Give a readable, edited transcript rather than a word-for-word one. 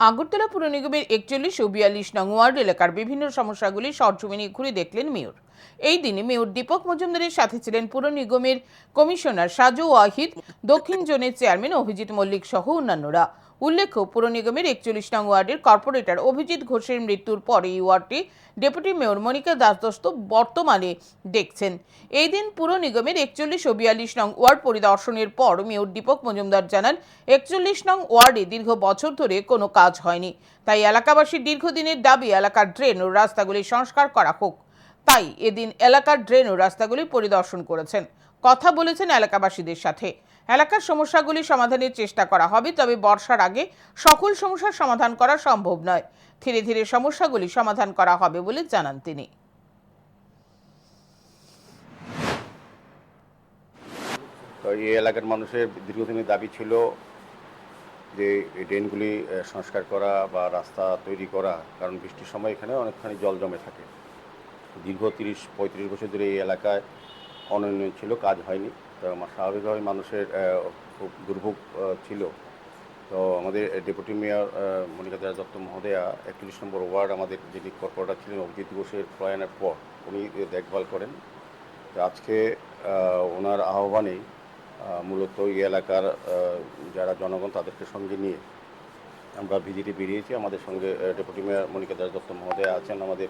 আগরতলা পুর নিগমের 41 ও 42 নং ওয়ার্ড এলাকার বিভিন্ন সমস্যাগুলি সরজমিনে ঘুরে দেখলেন মেয়র। এই দিনে মেয়র দীপক মজুমদারের সাথে ছিলেন পুর নিগমের কমিশনার সাজু ওয়াহিদ, দক্ষিণ জোনের চেয়ারম্যান অভিজিৎ মল্লিক সহ অন্যান্যরা। উল্লেখ্য, পুর নিগমের 41 নং ওয়ার্ডের কর্পোরেটর অভিজিৎ ঘোষের মৃত্যুর পর এই ওয়ার্ডটি ডেপুটি মেয়র মনিকা দাসদত্ত বর্তমানে দেখছেন। এই দিন পুর নিগমের 41 ও 42 নং ওয়ার্ড পরিদর্শনের পর মেয়র দীপক মজুমদার জানান, 41 নং ওয়ার্ডে দীর্ঘ বছর ধরে কোনো কাজ হয়নি, তাই এলাকাবাসীর দীর্ঘদিনের দাবি এলাকার ড্রেন ও রাস্তাগুলি সংস্কার করা হোক। তাই এদিন এলাকার ড্রেন ও রাস্তাগুলি পরিদর্শন করেছেন, কথা বলেছেন এলাকাবাসীদের সাথে। এলাকার সমস্যাগুলি সমাধানের চেষ্টা করা হবে, তবে বর্ষার আগে সকল সমস্যার সমাধান করা সম্ভব নয়। ধীরে ধীরে সমস্যাগুলি সমাধান করা হবে বলে জানান তিনি। তো এই এলাকার মানুষের দীর্ঘদিনের দাবি ছিল যে এই ড্রেনগুলি সংস্কার করা বা রাস্তা তৈরি করা, কারণ বৃষ্টির সময় এখানে অনেকখানি জল জমে থাকে। দীর্ঘ 30-35 বছর ধরে এই এলাকায় অনুন্নয়ন ছিল, কাজ হয়নি। তো স্বাভাবিকভাবে মানুষের খুব দুর্ভোগ ছিল। তো আমাদের ডেপুটি মেয়র মনিকা দাসদত্ত মহোদয়া 41 নম্বর ওয়ার্ড আমাদের যিনি কর্পোরেটর ছিলেন অভিজিৎ ঘোষের প্রয়াণের পর উনি দেখভাল করেন। তো আজকে ওনার আহ্বানেই মূলত এই এলাকার যারা জনগণ তাদেরকে সঙ্গে নিয়ে আমরা ভিজিটে বেরিয়েছি। আমাদের সঙ্গে ডেপুটি মেয়র মনিকা দাসদত্ত মহোদয়া আছেন, আমাদের